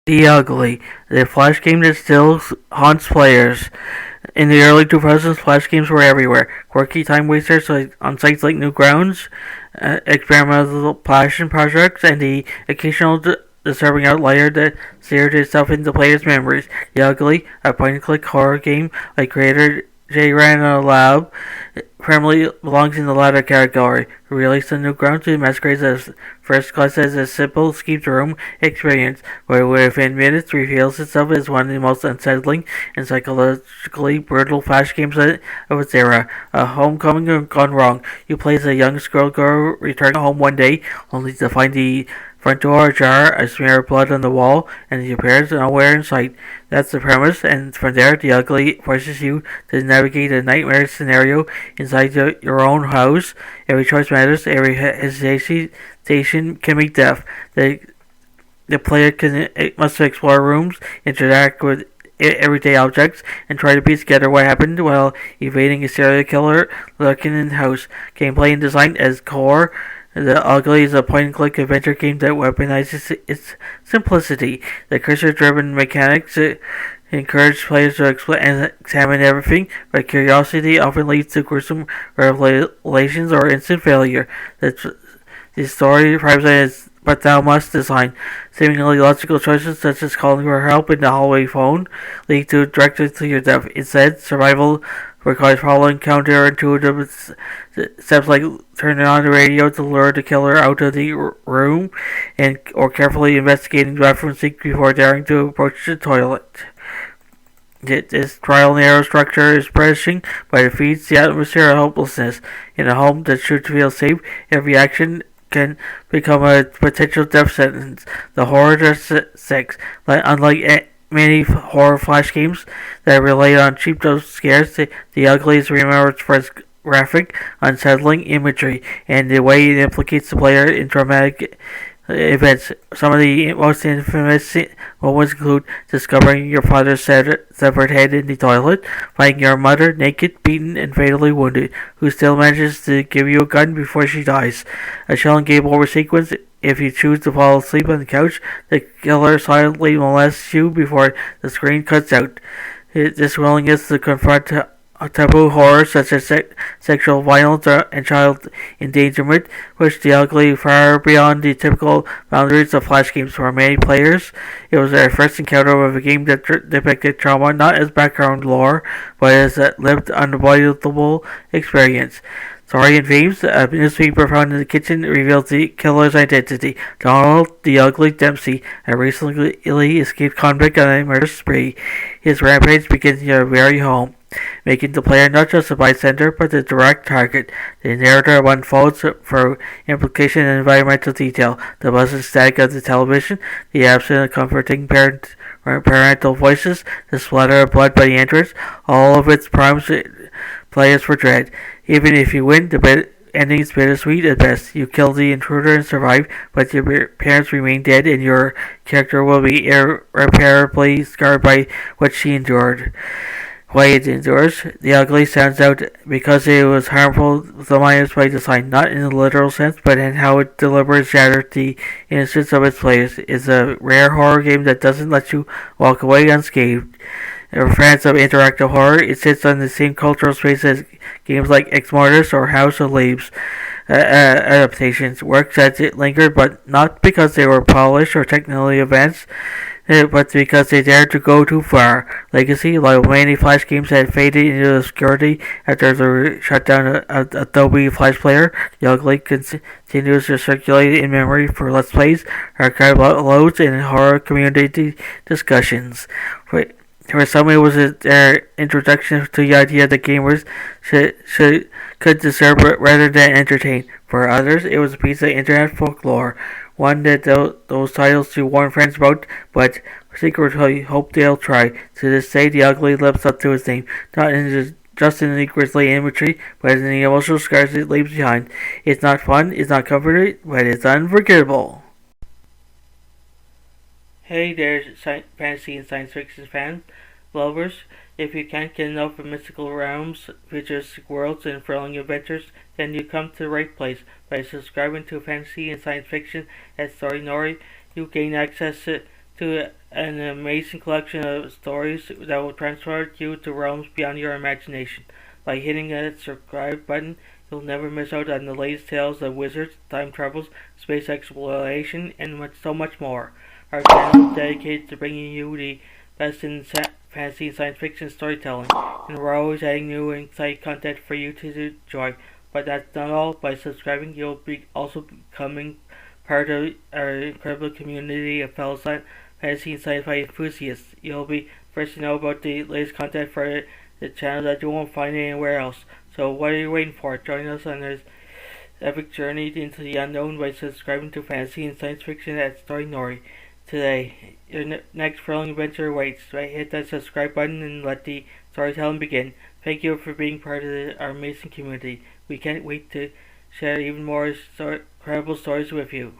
The Ugly, the Flash game that still haunts players. In the early 2000s, Flash games were everywhere. Quirky time wasters on sites like Newgrounds, experimental passion projects, and the occasional disturbing outlier that seared itself into players' memories. The Ugly, a point-and-click horror game like creator jreinalab, firmly belongs in the latter category. Released on Newgrounds, it masquerades as first class as a simple escape room experience, but within minutes reveals itself as one of the most unsettling and psychologically brutal flash games of its era. A homecoming gone wrong. You play as a young schoolgirl returning home one day, only to find the front door ajar, a smear of blood on the wall, and the appearance nowhere in sight. That's the premise, and from there, The Ugly forces you to navigate a nightmare scenario inside your own house. Every choice matters, every hesitation can mean death. The player must explore rooms, interact with everyday objects, and try to piece together what happened while evading a serial killer lurking in the house. Gameplay and design as core. The Ugly is a point-and-click adventure game that weaponizes its simplicity. The cursor-driven mechanics encourage players to examine everything, but curiosity often leads to gruesome revelations or instant failure. The story thrives on its but thou must design. Seemingly logical choices such as calling for help in the hallway phone lead directly to your death. Instead, survival requires following counterintuitive steps like turning on the radio to lure the killer out of the room, or carefully investigating the bathroom sink before daring to approach the toilet. This trial and error structure is pressing, but it feeds the atmosphere of hopelessness. In a home that should feel safe, every action can become a potential death sentence. The horror just sex. Unlike many horror flash games that rely on cheap jump scares, the Ugly is remembered for its graphic, unsettling imagery and the way it implicates the player in dramatic events. Some of the most infamous moments include discovering your father's severed head in the toilet, finding your mother naked, beaten, and fatally wounded, who still manages to give you a gun before she dies. A chilling game over sequence. If you choose to fall asleep on the couch, the killer silently molests you before the screen cuts out. This willingness to confront taboo horrors such as sexual violence and child endangerment pushed The Ugly far beyond the typical boundaries of flash games for many players. It was their first encounter with a game that depicted trauma not as background lore, but as a lived, unavoidable experience. Story and themes. A newspaper found in the kitchen reveals the killer's identity. Donald the Ugly Dempsey, a recently escaped convict on a murder spree. His rampage begins in your very home, making the player not just a bystander, but the direct target. The narrative unfolds for implication and environmental detail. The buzz and static of the television, the absence of comforting parental voices, the splatter of blood by the entrance, all of it primes players for dread. Even if you win, the ending is bittersweet at best. You kill the intruder and survive, but your parents remain dead, and your character will be irreparably scarred by what she endured. Why it endures. The Ugly stands out because it was harmful to minors by design, not in the literal sense, but in how it deliberately shattered the innocence of its players. It's a rare horror game that doesn't let you walk away unscathed. For fans of interactive horror, it sits on the same cultural space as games like Ex Mortis or House of Leaves adaptations. Works that lingered, but not because they were polished or technically advanced, but because they dared to go too far. Legacy, like many Flash games, had faded into obscurity after the shutdown of Adobe Flash Player. The Ugly continues to circulate in memory for Let's Plays, archive uploads, and horror community discussions. For some, it was their introduction to the idea that gamers could disturb rather than entertain. For others, it was a piece of internet folklore, one that those titles to warn friends about, but secretly hope they'll try. To this day, The Ugly lives up to its name, not just in the grisly imagery, but in the emotional scars it leaves behind. It's not fun, it's not comforting, but it's unforgettable. Hey there, fantasy and science fiction fans, lovers. If you can't get enough of mystical realms, futuristic worlds, and thrilling adventures, then you come to the right place. By subscribing to Fantasy and Science Fiction at Story Nori, you gain access to to an amazing collection of stories that will transport you to realms beyond your imagination. By hitting that subscribe button, you'll never miss out on the latest tales of wizards, time travels, space exploration, and so much more. Our channel is dedicated to bringing you the best in fantasy and science fiction storytelling, and we're always adding new and exciting content for you to enjoy. But that's not all. By subscribing, you'll be also becoming part of our incredible community of fellow fantasy and sci-fi enthusiasts. You'll be first to know about the latest content for the channel that you won't find anywhere else. So what are you waiting for? Join us on this epic journey into the unknown by subscribing to Fantasy and Science Fiction at Story Nori today. Your next thrilling adventure awaits. Right, hit that subscribe button and let the storytelling begin. Thank you for being part of our amazing community. We can't wait to share even more incredible stories with you.